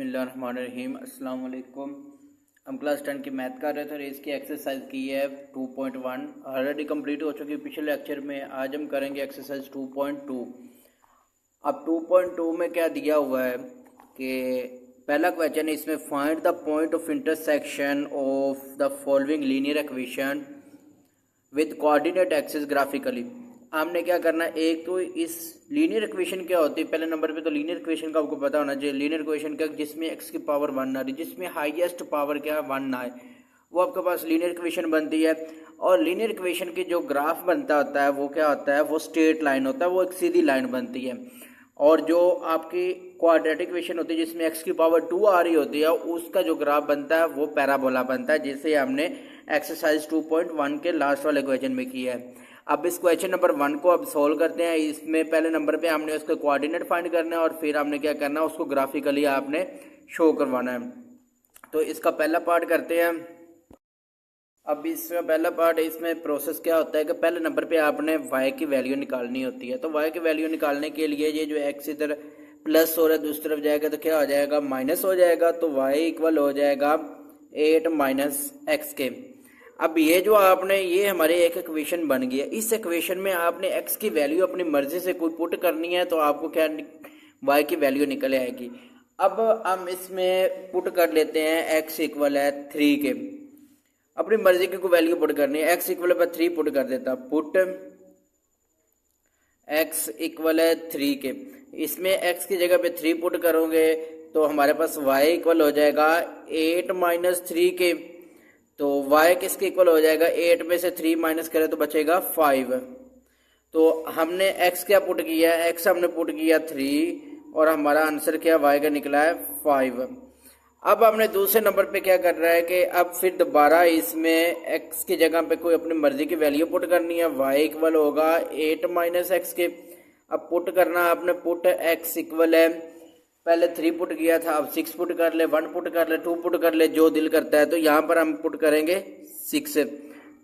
बिस्मिल्लाहिर्रहमानिर्रहीम अस्सलाम वालेकुम। हम क्लास 10 की मैथ कर रहे थे और इसकी एक्सरसाइज की है 2.1 ऑलरेडी कंप्लीट हो चुकी है पिछले लेक्चर में। आज हम करेंगे एक्सरसाइज 2.2। अब 2.2 में क्या दिया हुआ है कि पहला क्वेश्चन है इसमें, find the point of intersection of the following linear equation with coordinate axis graphically. हमने क्या करना है, एक तो इस लीनियर इक्वेशन क्या होती है, पहले नंबर पे तो लीनियर इक्वेशन का आपको पता होना चाहिए। लीनियर इक्वेशन का जिसमें x की पावर 1 आ रही, जिसमें हाईएस्ट पावर क्या 1 ना है, वो आपके पास लीनियर इक्वेशन बनती है। और लीनियर इक्वेशन की जो ग्राफ बनता होता है वो क्या होता है, वो स्ट्रेट लाइन होता है, वो एक सीधी लाइन बनती है। और जो आपकी क्वाड्रेटिक इक्वेशन होती है जिसमें x की पावर 2 आ रही होती है, उसका जो ग्राफ बनता है वो पैराबोला बनता है, जिसे हमने एक्सरसाइज 2.1 के लास्ट वाले क्वेश्चन में किया है। अब इस क्वेश्चन नंबर 1 को अब सॉल्व करते हैं। इसमें पहले नंबर पे हमने उसके कोऑर्डिनेट फाइंड करना है और फिर हमने क्या करना है, उसको ग्राफिकली आपने शो करवाना है। तो इसका पहला पार्ट करते हैं। अब इसका पहला पार्ट, इसमें प्रोसेस क्या होता है कि पहले नंबर पे आपने y की वैल्यू निकालनी होती है। तो y की वैल्यू निकालने के लिए ये जो x इधर प्लस हो रहा है दूसरी तरफ जाएगा तो क्या हो जाएगा, माइनस हो जाएगा। तो y इक्वल हो जाएगा 8 माइनस एक्स के। अब ये जो आपने, ये हमारे एक इक्वेशन बन गई है। इस इक्वेशन में आपने x की वैल्यू अपनी मर्जी से कोई पुट करनी है तो आपको क्या y की वैल्यू निकल आएगी। अब हम इसमें पुट कर लेते हैं x इक्वल है 3 के। अपनी मर्जी की कोई वैल्यू पुट करनी है, x इक्वल है 3 पुट कर देता, पुट x इक्वल है 3 के। इसमें x की जगह पे 3 पुट करोगे तो हमारे पास y इक्वल हो जाएगा 8 माइनस 3 के। तो y किसके इक्वल हो जाएगा, 8 में से 3 माइनस करें तो बचेगा 5। तो हमने x क्या पुट किया है, x हमने पुट किया 3 और हमारा आंसर क्या y का निकला है 5। अब हमने दूसरे नंबर पे क्या कर रहा है कि अब फिर दोबारा इसमें x की जगह पे कोई अपनी मर्जी की वैल्यू पुट करनी है। y इक्वल होगा 8 माइनस एक्स के। अब पुट करना आपने, पुट x इक्वल है, पहले 3 पुट किया था, अब 6 पुट कर ले, 1 पुट कर ले, 2 पुट कर ले, जो दिल करता है। तो यहाँ पर हम पुट करेंगे 6।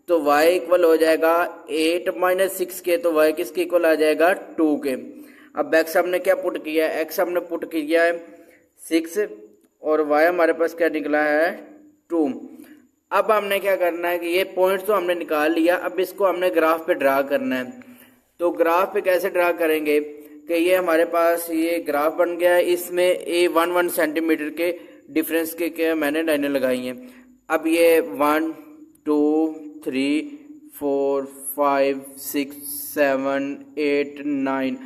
तो y इक्वल हो जाएगा 8 माइनस 6 के। तो y किसके इक्वल आ जाएगा 2 के। अब x हमने क्या पुट किया है, x हमने पुट किया है 6 और y हमारे पास क्या निकला है 2। अब हमने क्या करना है कि ये पॉइंट तो हमने निकाल लिया, अब इसको हमने ग्राफ पे ड्रा करना है। तो ग्राफ पे कैसे ड्रा करेंगे कि ये हमारे पास ये ग्राफ बन गया है। इसमें ए 1 सेंटीमीटर के डिफरेंस के मैंने लाइनें लगाई हैं। अब ये 1 2 3 4 5 6 7 8 9,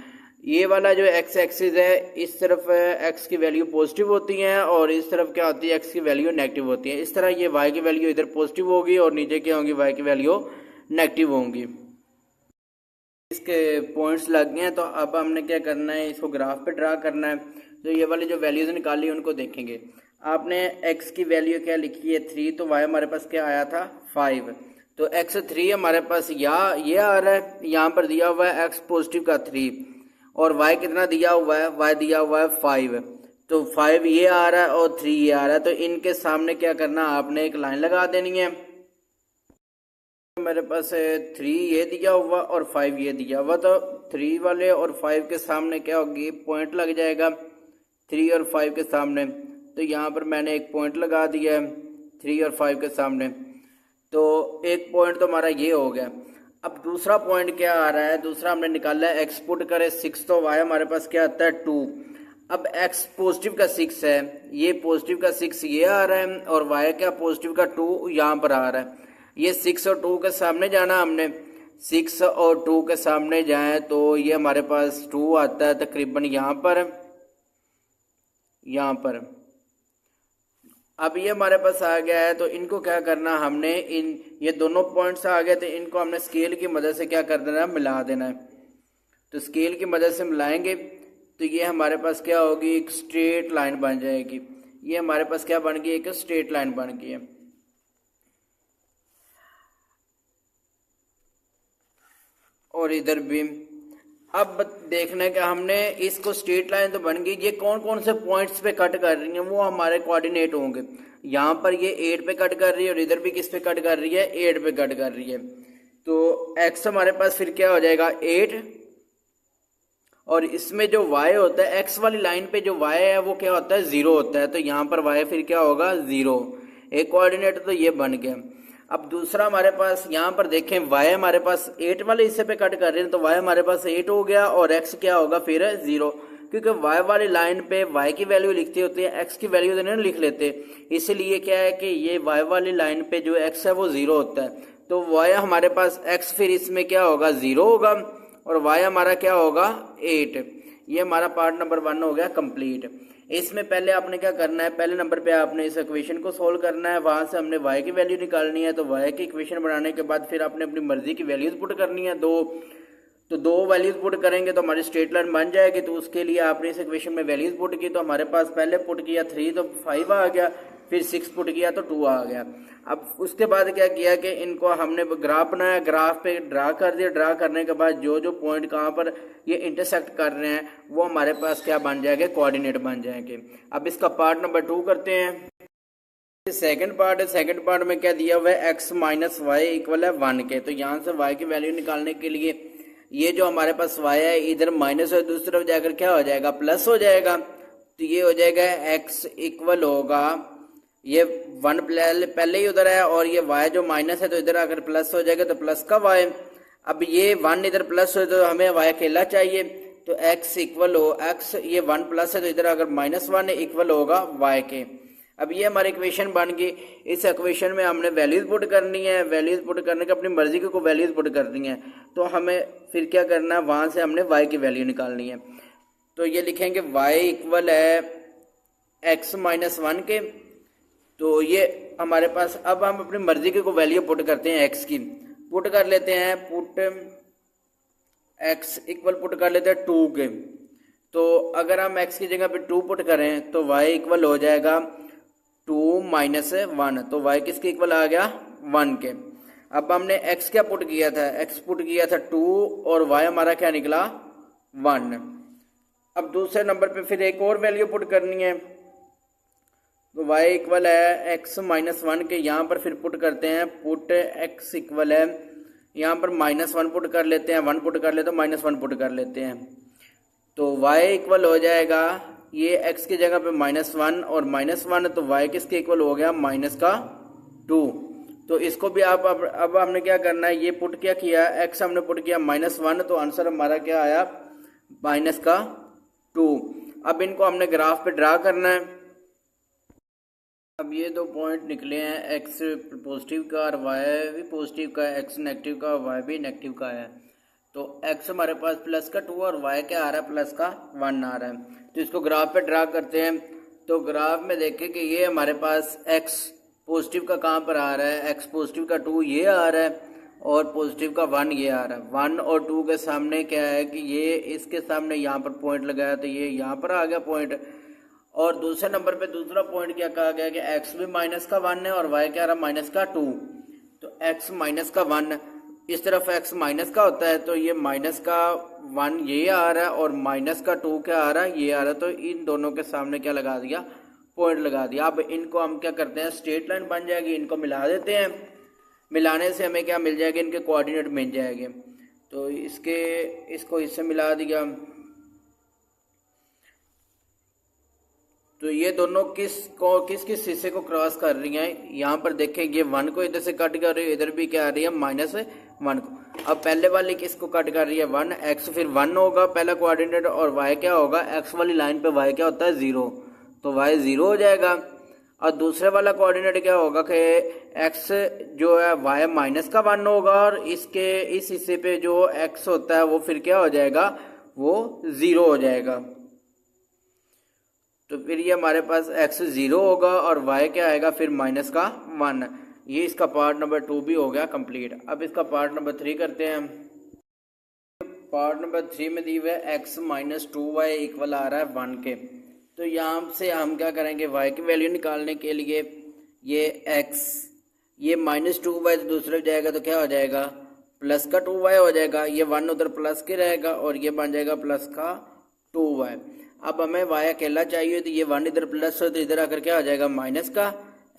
ये वाला जो x एक्सिस है, इस तरफ x की वैल्यू पॉजिटिव होती है और इस तरफ क्या होती है, x की वैल्यू नेगेटिव होती है। इस तरह ये y की वैल्यू इधर पॉजिटिव होगी और नीचे क्या होंगी, y की वैल्यू नेगेटिव होंगी। इसके पॉइंट्स लग गए हैं। तो अब हमने क्या करना है, इसको ग्राफ पे ड्रा करना है। तो ये वाली जो वैल्यूज निकाली है उनको देखेंगे। आपने x की वैल्यू क्या लिखी है 3, तो y हमारे पास क्या आया था 5। तो x 3 हमारे पास ये आ रहा है, यहाँ पर दिया हुआ है x पॉजिटिव का 3 और y कितना दिया हुआ है, y दिया हुआ है 5। तो 5 ये आ रहा है और 3 ये आ रहा है। तो इनके सामने क्या करना, आपने एक लाइन लगा देनी है। मेरे पास 3 ये दिया हुआ और 5 ये दिया हुआ, तो 3 वाले और 5 के सामने क्या होगी, पॉइंट लग जाएगा 3 और 5 के सामने। तो यहाँ पर मैंने एक पॉइंट लगा दिया है 3 और 5 के सामने। तो एक पॉइंट तो हमारा ये हो गया। अब दूसरा पॉइंट क्या आ रहा है, दूसरा हमने निकाला है x पुट करे 6, तो y हमारे पास क्या आता है 2। अब x पॉजिटिव का 6 है, ये पॉजिटिव का 6 ये आ रहा है और y क्या पॉजिटिव का 2 यहाँ पर आ रहा है। ये 6 और 2 के सामने जाना हमने, 6 और 2 के सामने जाए तो ये हमारे पास 2 आता है तकरीबन यहाँ पर। अब ये हमारे पास आ गया है। तो इनको क्या करना हमने, ये दोनों पॉइंट्स आ गए, तो इनको हमने स्केल की मदद से क्या कर देना है, मिला देना है। तो स्केल की मदद से मिलाएंगे तो ये हमारे पास क्या होगी, एक स्ट्रेट लाइन बन जाएगी। ये हमारे पास क्या बन गई, एक स्ट्रेट लाइन बन गई है। और इधर भी अब देखना है कि हमने इसको स्ट्रेट लाइन तो बन गई, ये कौन कौन से पॉइंट्स पे कट कर रही है वो हमारे कोऑर्डिनेट होंगे। यहाँ पर ये 8 पे कट कर रही है और इधर भी किस पे कट कर रही है, 8 पे कट कर रही है। तो x हमारे पास फिर क्या हो जाएगा 8 और इसमें जो y होता है x वाली लाइन पे जो y है वो क्या होता है 0 होता है, तो यहाँ पर y फिर क्या होगा 0। एक कोऑर्डिनेट तो ये बन गया। अब दूसरा हमारे पास यहाँ पर देखें y हमारे पास 8 वाले हिस्से पे कट कर रहे हैं, तो y हमारे पास 8 हो गया और x क्या होगा फिर 0, क्योंकि y वाली लाइन पे y की वैल्यू लिखती होती है, x की वैल्यू तो नहीं लिख लेते, इसलिए क्या है कि ये y वाली लाइन पे जो x है वो 0 होता है, तो y हमारे पास x फिर इसमें क्या होगा 0 होगा और y हमारा क्या होगा 8। ये हमारा पार्ट नंबर 1 हो गया कंप्लीट। इसमें पहले आपने क्या करना है, पहले नंबर पे आपने इस इक्वेशन को सोल्व करना है, वहां से हमने y की वैल्यू निकालनी है, तो y की इक्वेशन बनाने के बाद फिर आपने अपनी मर्जी की वैल्यूज पुट करनी है दो वैल्यूज पुट करेंगे तो हमारी स्ट्रेट लाइन बन जाएगी। तो उसके लिए आपने इस इक्वेशन में वैल्यूज पुट की, तो हमारे पास पहले पुट किया 3 तो 5 आ गया, फिर 6 पुट किया तो 2 आ गया। अब उसके बाद क्या किया कि इनको हमने ग्राफ बनाया, ग्राफ पे ड्रा कर दिया, ड्रा करने के बाद जो जो पॉइंट कहाँ पर ये इंटरसेक्ट कर रहे हैं वो हमारे पास क्या बन जाएंगे, कोऑर्डिनेट बन जाएंगे। अब इसका पार्ट नंबर 2 करते हैं। सेकंड पार्ट है, सेकंड पार्ट में क्या दिया हुआ है x माइनस वाई इक्वल है 1 के, तो यहाँ से y की वैल्यू निकालने के लिए ये जो हमारे पास y है इधर माइनस है, दूसरी तरफ जाकर क्या हो जाएगा प्लस हो जाएगा, तो ये हो जाएगा x इक्वल होगा ये 1 पहले ही उधर है और ये y जो माइनस है तो इधर आकर प्लस हो जाएगा, तो प्लस का y। अब ये 1 इधर प्लस हो तो हमें y अकेला चाहिए, तो x इक्वल हो x ये 1 प्लस है तो इधर अगर -1 इक्वल होगा y के। अब ये हमारी इक्वेशन बन गई। इस इक्वेशन में हमने वैल्यूज पुट करनी है, वैल्यूज पुट करने के अपनी मर्जी की को वैल्यूज पुट करनी है, तो हमें फिर क्या करना है, वहां से हमने y की वैल्यू निकालनी है। तो ये लिखेंगे y इक्वल है x माइनस 1 के, तो ये हमारे पास अब हम अपनी मर्जी की को वैल्यू पुट करते हैं x की, पुट कर लेते हैं, पुट x इक्वल पुट कर लेते हैं 2 के। तो अगर हम x की जगह पे 2 पुट करें तो y इक्वल हो जाएगा 2 माइनस 1, तो y किसके इक्वल आ गया 1 के। अब हमने x क्या पुट किया था, x पुट किया था 2 और y हमारा क्या निकला 1। अब दूसरे नंबर पे फिर एक और वैल्यू पुट करनी है, तो y इक्वल है x माइनस 1 के, यहाँ पर फिर पुट करते हैं, पुट x इक्वल है यहाँ पर -1 पुट कर लेते हैं, 1 पुट कर लेते हैं, -1 पुट कर लेते हैं, तो y इक्वल हो जाएगा ये x की जगह पे -1 और -1, तो y किसके इक्वल हो गया -2। तो इसको भी आप अब हमने क्या करना है, ये पुट क्या किया, x हमने पुट किया -1, तो आंसर हमारा क्या आया -2। अब इनको हमने ग्राफ पे ड्रा करना है। अब ये 2 पॉइंट निकले हैं, x पॉजिटिव का और y भी पॉजिटिव का है, x नेगेटिव का और y भी नेगेटिव का है, तो x हमारे पास प्लस का 2 और y क्या आ रहा है प्लस का 1 आ रहा है। तो इसको ग्राफ पे ड्रा करते हैं, तो ग्राफ में देखें कि ये हमारे पास x पॉजिटिव का कहाँ पर आ रहा है, x पॉजिटिव का 2 ये आ रहा है और पॉजिटिव का 1 ये आ रहा है। 1 और 2 के सामने क्या है कि ये इसके सामने यहाँ पर पॉइंट लगाया, तो ये यहाँ पर आ गया पॉइंट। और दूसरे नंबर पे दूसरा पॉइंट क्या कहा गया कि x भी माइनस का 1 है और y क्या आ रहा है माइनस का 2, तो x माइनस का 1 इस तरफ x माइनस का होता है, तो ये माइनस का 1 ये आ रहा है और माइनस का 2 क्या आ रहा है ये आ रहा है, तो इन दोनों के सामने क्या लगा दिया पॉइंट लगा दिया। अब इनको हम क्या करते हैं, स्ट्रेट लाइन बन जाएगी, इनको मिला देते हैं, मिलाने से हमें क्या मिल जाएगा, इनके कोऑर्डिनेट मिल जाएंगे। तो इसको इससे मिला दिया, तो ये दोनों किस हिस्से को क्रॉस कर रही हैं, यहाँ पर देखें ये 1 को इधर से कट कर रही है, इधर भी क्या आ रही है -1 को। अब पहले वाली किसको कट कर रही है 1, x फिर 1 होगा पहला कोऑर्डिनेट और y क्या होगा, x वाली लाइन पे y क्या होता है 0, तो y 0 हो जाएगा। और दूसरे वाला कोऑर्डिनेट क्या होगा कि x जो है y माइनस का 1 होगा और इसके इस हिस्से पे जो x होता है वो फिर क्या हो जाएगा, वो 0 हो जाएगा। तो फिर ये हमारे पास x 0 होगा और y क्या आएगा फिर -1। ये इसका पार्ट नंबर 2 भी हो गया कंप्लीट। अब इसका पार्ट नंबर 3 करते हैं। पार्ट नंबर 3 में दी हुई है x माइनस 2y इक्वल आ रहा है 1 के। तो यहाँ से हम क्या करेंगे, y की वैल्यू निकालने के लिए ये x ये -2y दूसरे जाएगा तो क्या हो जाएगा प्लस का 2y हो जाएगा, ये 1 उधर प्लस के रहेगा और ये बन जाएगा प्लस का 2y। अब हमें y अकेला चाहिए, तो ये 1 इधर प्लस हो तो इधर आकर क्या हो जाएगा माइनस का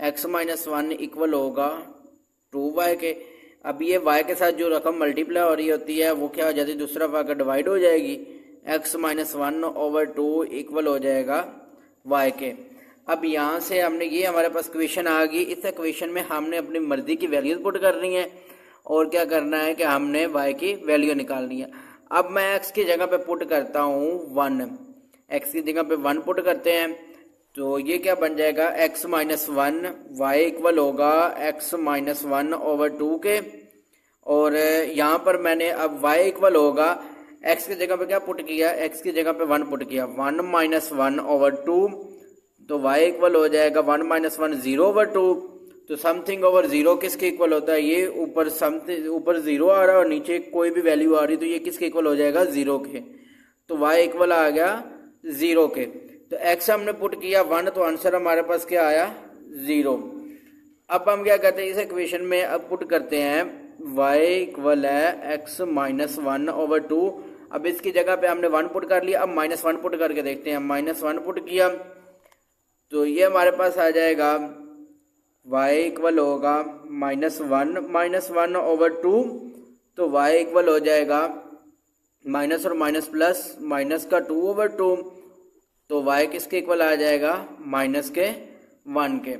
x माइनस 1 इक्वल होगा 2y के। अब ये y के साथ जो रकम मल्टीप्लाई हो रही होती है वो क्या हो जाती है, दूसरा आकर डिवाइड हो जाएगी, x माइनस 1/2 इक्वल हो जाएगा y के। अब यहाँ से हमने ये हमारे पास क्वेश्चन आ गई। इस क्वेश्चन में हमने अपनी मर्जी की वैल्यूज पुट करनी है और क्या करना है कि हमने y की वैल्यू निकालनी है। अब मैं x की जगह पे पुट करता हूँ 1, x की जगह पे 1 पुट करते हैं तो ये क्या बन जाएगा x माइनस 1, y इक्वल होगा x माइनस 1/2 के। और यहाँ पर मैंने अब y इक्वल होगा x की जगह पे क्या पुट किया, x की जगह पे 1 पुट किया, 1 माइनस 1/2 तो y इक्वल हो जाएगा 1 माइनस 1 0/2। तो समथिंग ओवर 0 किसके इक्वल होता है, ये ऊपर समथिंग ऊपर 0 आ रहा है और नीचे कोई भी वैल्यू आ रही तो ये किसके इक्वल हो जाएगा 0 के। तो y इक्वल आ गया 0 के। तो x हमने पुट किया 1 तो आंसर हमारे पास क्या आया 0। अब हम क्या करते हैं इस इक्वेशन में अब पुट करते हैं y इक्वल है x माइनस 1/2। अब इसकी जगह पे हमने 1 पुट कर लिया। अब माइनस 1 पुट करके देखते हैं। माइनस 1 पुट किया तो ये हमारे पास आ जाएगा y इक्वल होगा -1/2 तो y इक्वल हो जाएगा माइनस और माइनस प्लस माइनस का 2/2 तो y किसके इक्वल आ जाएगा माइनस के 1 के।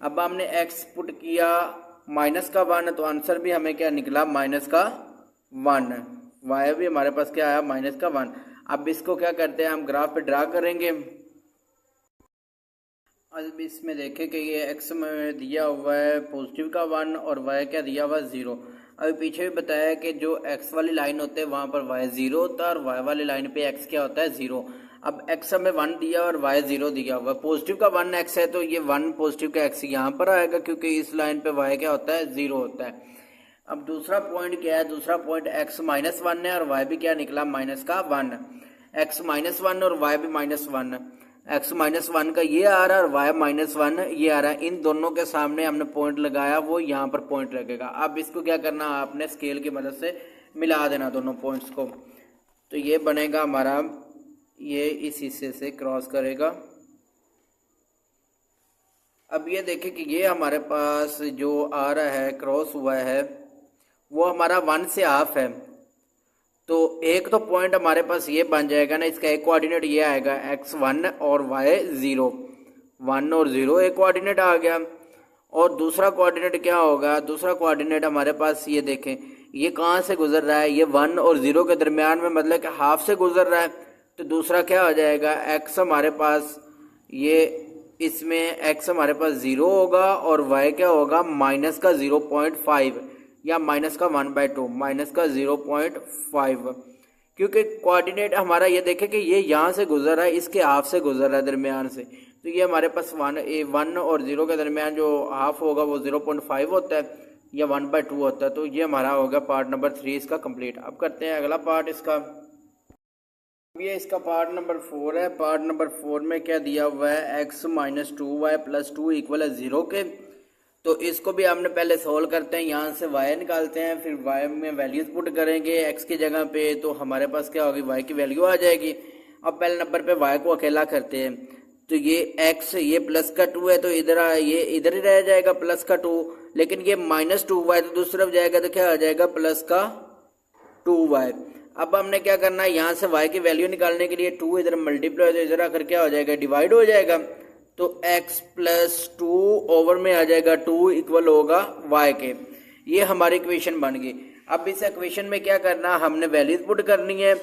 अब हमने x पुट किया -1 तो आंसर भी हमें क्या निकला -1। y भी हमारे पास क्या आया -1। अब इसको क्या करते हैं हम ग्राफ पे ड्रा करेंगे। अब इसमें देखें कि ये x में दिया हुआ है पॉजिटिव का 1 और y क्या दिया हुआ 0। अभी पीछे भी बताया कि जो x वाली लाइन होते हैं वहाँ पर y 0 होता है और y वाली लाइन पे x क्या होता है 0। अब x हमें 1 दिया और y 0 दिया हुआ है। पॉजिटिव का 1 x है तो ये 1 पॉजिटिव का x यहाँ पर आएगा क्योंकि इस लाइन पे y क्या होता है 0 होता है। अब दूसरा पॉइंट क्या है, दूसरा पॉइंट x -1 है और y भी क्या निकला -1। x -1 और y भी -1, x -1 का ये आ रहा है और y -1 ये आ रहा है। इन दोनों के सामने हमने पॉइंट लगाया, वो यहाँ पर पॉइंट लगेगा। अब इसको क्या करना, आपने स्केल की मदद से मिला देना दोनों पॉइंट्स को। तो ये बनेगा हमारा, ये इस हिस्से से क्रॉस करेगा। अब ये देखें कि ये हमारे पास जो आ रहा है क्रॉस हुआ है वो हमारा 1 से हाफ है। तो एक तो पॉइंट हमारे पास ये बन जाएगा ना, इसका एक कोऑर्डिनेट ये आएगा x1 और y 0, 1 और 0 एक कोऑर्डिनेट आ गया। और दूसरा कोऑर्डिनेट क्या होगा, दूसरा कोऑर्डिनेट हमारे पास ये देखें ये कहाँ से गुजर रहा है, ये 1 और 0 के दरमियान में, मतलब कि हाफ से गुजर रहा है। तो दूसरा क्या हो जाएगा, x हमारे पास ये इसमें x हमारे पास 0 होगा और y क्या होगा माइनस का 0.5 या माइनस का 1/2, माइनस का 0.5, क्योंकि कोऑर्डिनेट हमारा ये देखे कि ये यहाँ से गुजर रहा है, इसके हाफ से गुजर रहा है दरमियान से। तो ये हमारे पास 1 और 0 के दरमियान जो हाफ होगा वो 0.5 होता है या 1/2 होता है। तो ये हमारा होगा पार्ट नंबर 3 इसका कंप्लीट। अब करते हैं अगला पार्ट इसका। ये इसका पार्ट नंबर 4 है। पार्ट नंबर 4 में क्या दिया हुआ है, x - 2y + 2 = 0 के। तो इसको भी हमने पहले सोल्व करते हैं, यहाँ से y निकालते हैं, फिर y में वैल्यूज पुट करेंगे x की जगह पे, तो हमारे पास क्या होगी y की वैल्यू आ जाएगी। अब पहले नंबर पे y को अकेला करते हैं, तो ये x ये प्लस का 2 है तो इधर ये इधर ही रह जाएगा प्लस का 2, लेकिन ये -2y तो दूसरी तरफ जाएगा तो क्या आ जाएगा प्लस का 2y। अब हमने क्या करना है, यहाँ से y की वैल्यू निकालने के लिए 2 इधर मल्टीप्लाई तो इधर आकर क्या हो जाएगा डिवाइड हो जाएगा। तो x + 2 ओवर में आ जाएगा 2 इक्वल होगा y के। ये हमारी इक्वेशन बन गई। अब इस इक्वेशन में क्या करना, हमने वैल्यूज पुट करनी है,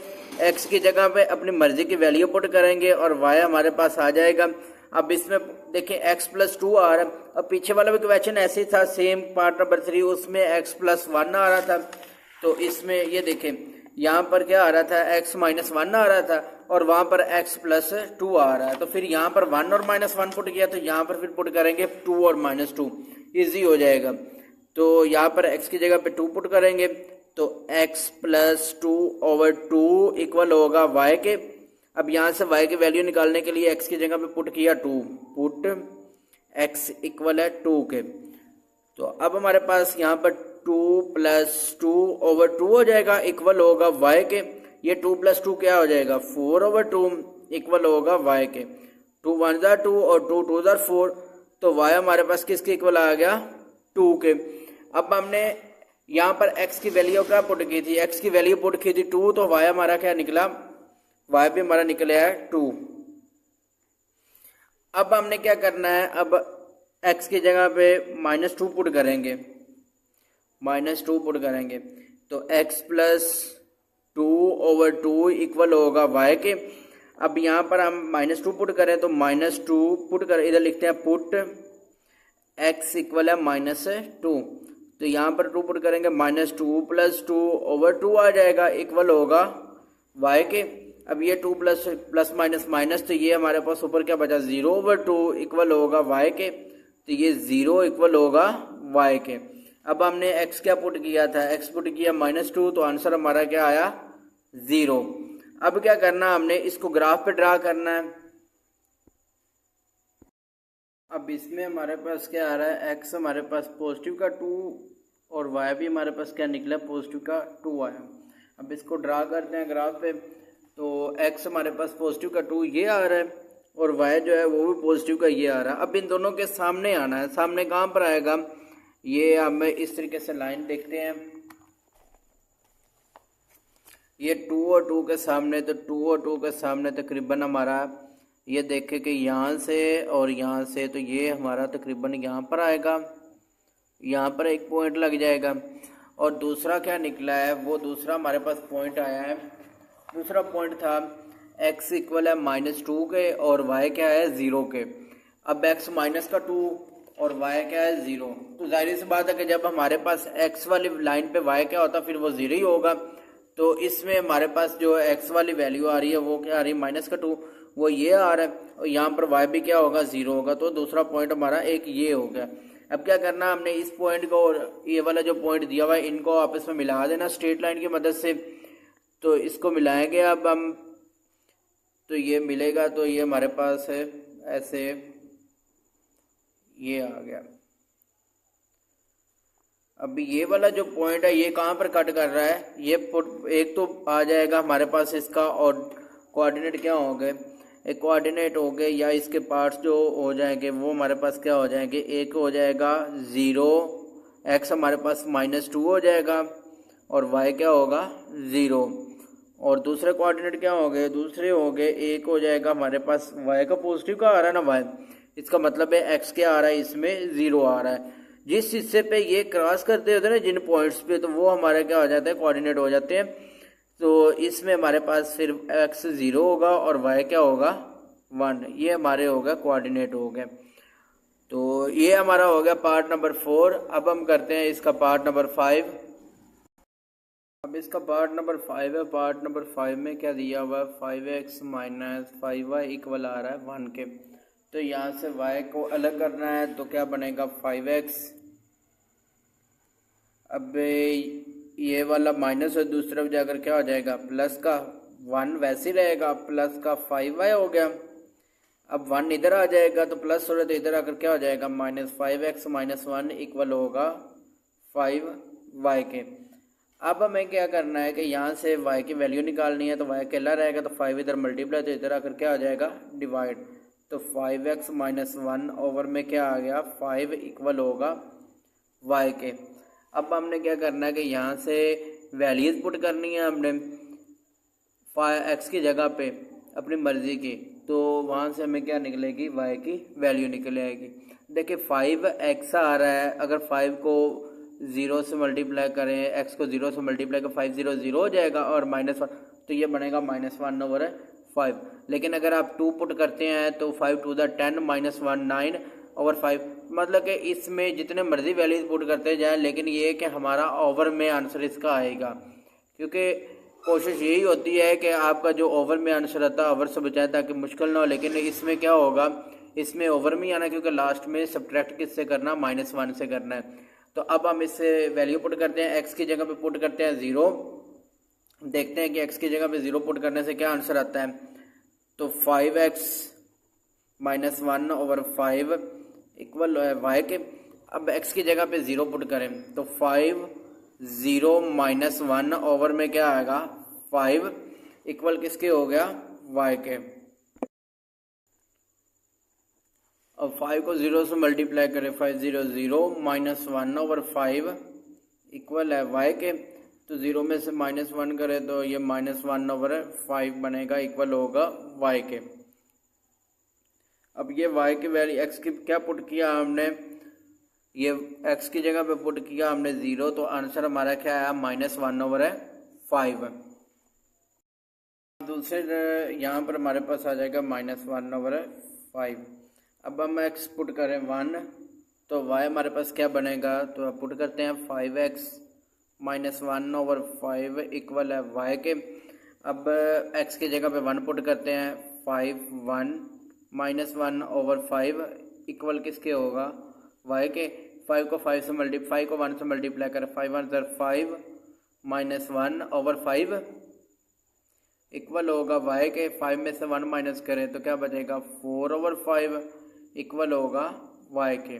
x की जगह पे अपनी मर्जी की वैल्यू पुट करेंगे और y हमारे पास आ जाएगा। अब इसमें देखें x + 2 आ रहा है। अब पीछे वाला भी क्वेश्चन ऐसे ही था, सेम पार्ट नंबर 3, उसमें x + 1 आ रहा था। तो इसमें ये देखें यहाँ पर क्या आ रहा था, x - 1 आ रहा था और वहाँ पर x + 2 आ रहा है। तो फिर यहाँ पर 1 और -1 पुट किया, तो यहाँ पर फिर पुट करेंगे 2 और -2, इजी हो जाएगा। तो यहाँ पर x की जगह पे 2 पुट करेंगे, तो x + 2/2 इक्वल होगा y के। अब यहाँ से y की वैल्यू निकालने के लिए x की जगह पे पुट किया 2, पुट x = 2 के। तो अब हमारे पास यहाँ पर 2 + 2/2 हो जाएगा, इक्वल होगा y के। ये 2 + 2 क्या हो जाएगा 4/2 इक्वल होगा y के। 2 × 1 = 2 और 2 × 2 = 4, तो y हमारे पास किसके इक्वल आ गया 2 के। अब हमने यहाँ पर x की वैल्यू क्या पुट की थी, x की वैल्यू पुट की थी 2, तो y हमारा क्या निकला वाई भी हमारा निकल आया 2। अब हमने क्या करना है, अब x की जगह पे -2 पुट करेंगे, -2 पुट करेंगे तो x प्लस 2/2 इक्वल होगा y के। अब यहाँ पर हम -2 पुट करें तो -2 पुट कर, इधर लिखते हैं पुट x इक्वल है -2, तो यहाँ पर 2 पुट करेंगे, -2 प्लस 2/2 आ जाएगा, इक्वल होगा y के। अब ये 2 प्लस माइनस माइनस, तो ये हमारे पास ऊपर क्या बचा 0/2 इक्वल होगा y के, तो ये 0 इक्वल होगा y के। अब हमने x क्या पुट किया था, x पुट किया -2, तो आंसर हमारा क्या आया 0। अब क्या करना, हमने इसको ग्राफ पे ड्रा करना है। अब इसमें हमारे पास क्या आ रहा है, x हमारे पास पॉजिटिव का 2 और y भी हमारे पास क्या निकला पॉजिटिव का 2 आया। अब इसको ड्रा करते हैं ग्राफ पे, तो x हमारे पास पॉजिटिव का 2 ये आ रहा है और y जो है वो भी पॉजिटिव का ये आ रहा है। अब इन दोनों के सामने आना है, सामने कहाँ पर आएगा, ये हमें इस तरीके से लाइन देखते हैं, ये 2 और 2 के सामने, तो 2 और 2 के सामने तकरीबन हमारा ये देखें कि यहाँ से और यहाँ से, तो ये हमारा तकरीबन यहाँ पर आएगा, यहाँ पर एक पॉइंट लग जाएगा। और दूसरा क्या निकला है, वो दूसरा हमारे पास पॉइंट आया है, दूसरा पॉइंट था x इक्वल है -2 के और y क्या है 0 के। अब x -2 और y क्या है 0, तो जाहिर सी बात है कि जब हमारे पास x वाली लाइन पे y क्या होता फिर वो 0 ही होगा। तो इसमें हमारे पास जो x वाली वैल्यू आ रही है वो क्या आ रही है -2, वो ये आ रहा है, और यहाँ पर y भी क्या होगा 0 होगा, तो दूसरा पॉइंट हमारा एक ये हो गया। अब क्या करना, हमने इस पॉइंट को और ये वाला जो पॉइंट दिया हुआ है इनको आपस में मिला देना स्ट्रेट लाइन की मदद से। तो इसको मिलाएंगे अब हम, तो ये मिलेगा, तो ये हमारे पास है ऐसे ये आ गया। अब ये वाला जो पॉइंट है ये कहाँ पर कट कर रहा है, ये एक तो आ जाएगा हमारे पास इसका, और कोऑर्डिनेट क्या हो गए, एक कोऑर्डिनेट हो गए या इसके पार्ट्स जो हो जाएंगे वो हमारे पास क्या हो जाएंगे, एक हो जाएगा 0, x हमारे पास -2 हो जाएगा और y क्या होगा 0, और दूसरे कोऑर्डिनेट क्या हो गए, दूसरे हो गए एक हो जाएगा हमारे पास y का पॉजिटिव का आ रहा है ना y, इसका मतलब है x क्या आ रहा है इसमें 0 आ रहा है। जिस हिस्से पे ये क्रॉस करते होते हैं ना जिन पॉइंट्स पे, तो वो हमारे क्या हो जाता है कोऑर्डिनेट हो जाते हैं। तो इसमें हमारे पास सिर्फ x 0 होगा और y क्या होगा 1, ये हमारे हो गए कोऑर्डिनेट हो गए। तो ये हमारा हो गया पार्ट नंबर 4। अब हम करते हैं इसका पार्ट नंबर 5। अब इसका पार्ट नंबर 5 है, पार्ट नंबर 5 में क्या दिया हुआ है 5x - 5y इक्वल आ रहा है 1 के। तो यहाँ से y को अलग करना है, तो क्या बनेगा 5x, अब ये वाला माइनस है दूसरी तरफ जाकर क्या हो जाएगा प्लस का 1 वैसे ही रहेगा, प्लस का 5y हो गया। अब 1 इधर आ जाएगा तो प्लस हो रहा है, तो इधर आकर क्या हो जाएगा -5x - 1 इक्वल होगा 5y के। अब हमें क्या करना है कि यहाँ से y की वैल्यू निकालनी है, तो y अकेला रहेगा, तो 5 इधर मल्टीप्लाई, तो इधर आकर क्या हो जाएगा डिवाइड, तो 5x - 1 ओवर में क्या आ गया 5 इक्वल होगा y के। अब हमने क्या करना है कि यहाँ से वैल्यूज पुट करनी है हमने x की जगह पे अपनी मर्जी की, तो वहाँ से हमें क्या निकलेगी y की वैल्यू निकल आएगी। देखिए 5x आ रहा है, अगर 5 को 0 से मल्टीप्लाई करें, x को 0 से मल्टीप्लाई करें 5 0 0 हो जाएगा और -1, तो ये बनेगा -1/5। लेकिन अगर आप 2 पुट करते हैं तो 5 2 10 -1 9/5, मतलब कि इसमें जितने मर्जी वैल्यूज पुट करते जाएं, लेकिन ये कि हमारा ओवर में आंसर इसका आएगा, क्योंकि कोशिश यही होती है कि आपका जो ओवर में आंसर आता है ओवर से बचाए ताकि मुश्किल ना हो। लेकिन इसमें क्या होगा, इसमें ओवर में आना, क्योंकि लास्ट में सब्ट्रैक्ट किससे करना -1 से करना है। तो अब हम इससे वैल्यू पुट करते हैं, x की जगह पे पुट करते हैं 0, देखते हैं कि x की जगह पे 0 पुट करने से क्या आंसर आता है। तो 5x - 1/5 इक्वल y के। अब x की जगह पे 0 पुट करें तो 5 0 - 1 ओवर में क्या आएगा 5 इक्वल किसके हो गया y के। अब 5 को 0 से मल्टीप्लाई करें, 5 0 0 -1/5 इक्वल है y के। तो 0 में से -1 करें तो ये -1/5 बनेगा, इक्वल होगा y के। अब ये y की वैल्यू x की क्या पुट किया हमने, ये x की जगह पे पुट किया हमने 0, तो आंसर हमारा क्या आया -1/5। दूसरे यहाँ पर हमारे पास आ जाएगा -1/5। अब हम x पुट करें 1, तो y हमारे पास क्या बनेगा, तो अब पुट करते हैं 5x -1/5 इक्वल है y के। अब x की जगह पे 1 पुट करते हैं, 1 -1/5 इक्वल किसके होगा, y के। 5 को 1 से मल्टीप्लाई करें, 5 1 5 -1/5 इक्वल होगा y के। 5 में से 1 माइनस करें तो क्या बचेगा, 4/5 इक्वल होगा y के।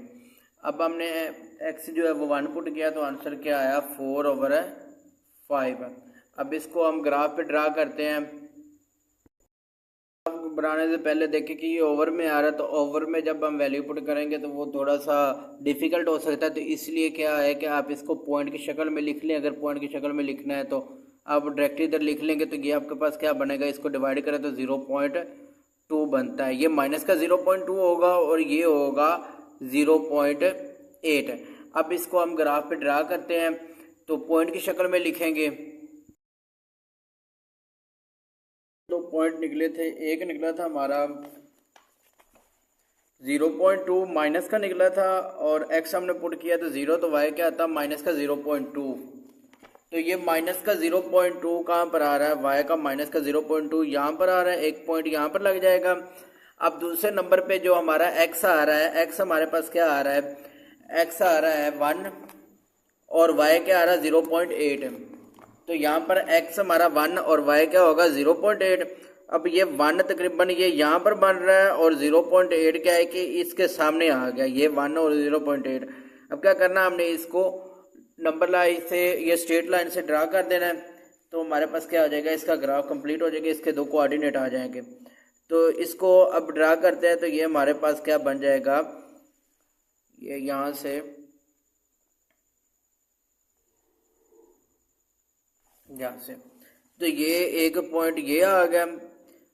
अब हमने x जो है वो 1 पुट किया, तो आंसर क्या आया 4/5। अब इसको हम ग्राफ पे ड्रा करते हैं। बनाने से पहले देखें कि ये ओवर में आ रहा है, तो ओवर में जब हम वैल्यू पुट करेंगे तो वो थोड़ा सा डिफ़िकल्ट हो सकता है, तो इसलिए क्या है कि आप इसको पॉइंट की शक्ल में लिख लें। अगर पॉइंट की शक्ल में लिखना है तो आप डायरेक्टली इधर लिख लेंगे, तो ये आपके पास क्या बनेगा, इसको डिवाइड करें तो 0.2 बनता है। ये माइनस का 0.2 होगा और ये होगा 0.8। अब इसको हम ग्राफ पे ड्रा करते हैं, तो पॉइंट की शक्ल में लिखेंगे। 2 पॉइंट निकले थे, एक निकला था हमारा 0.2 माइनस का निकला था, और x हमने पुट किया तो 0, तो y क्या आता माइनस का 0.2। तो ये माइनस का 0.2 कहाँ पर आ रहा है, y का माइनस का 0.2 यहाँ पर आ रहा है, एक पॉइंट यहाँ पर लग जाएगा। अब दूसरे नंबर पे जो हमारा x आ रहा है, x हमारे पास क्या आ रहा है, x आ रहा है 1 और y क्या आ रहा है 0.8। तो यहाँ पर x हमारा 1 और y क्या होगा 0.8। अब ये 1 तकरीबन ये यहाँ पर बन रहा है, और 0.8 क्या है कि इसके सामने आ गया, ये 1 और 0.8। अब क्या करना है, हमने इसको नंबर लाइन से, ये स्ट्रेट लाइन से ड्रा कर देना है, तो हमारे पास क्या आ जाएगा, इसका ग्राफ कंप्लीट हो जाएगा, इसके 2 कोऑर्डिनेट आ जाएंगे। तो इसको अब ड्रा करते हैं, तो ये हमारे पास क्या बन जाएगा, ये यहाँ से तो ये एक पॉइंट ये आ गया,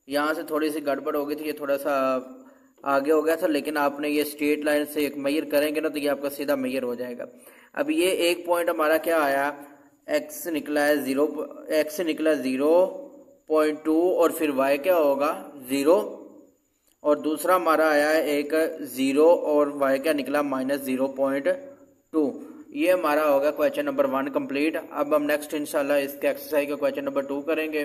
यहाँ से थोड़ी सी गड़बड़ हो गई थी, ये थोड़ा सा आगे हो गया था, लेकिन आपने ये स्ट्रेट लाइन से एक मेजर करेंगे ना, तो ये आपका सीधा मेजर हो जाएगा। अब ये एक पॉइंट हमारा क्या आया, x निकला है 0.2 और फिर y क्या होगा 0, और दूसरा हमारा आया है एक 0 और y क्या निकला -0.2। ये हमारा होगा क्वेश्चन नंबर 1 कंप्लीट। अब हम नेक्स्ट इंशाल्लाह इसके एक्सरसाइज का क्वेश्चन नंबर 2 करेंगे।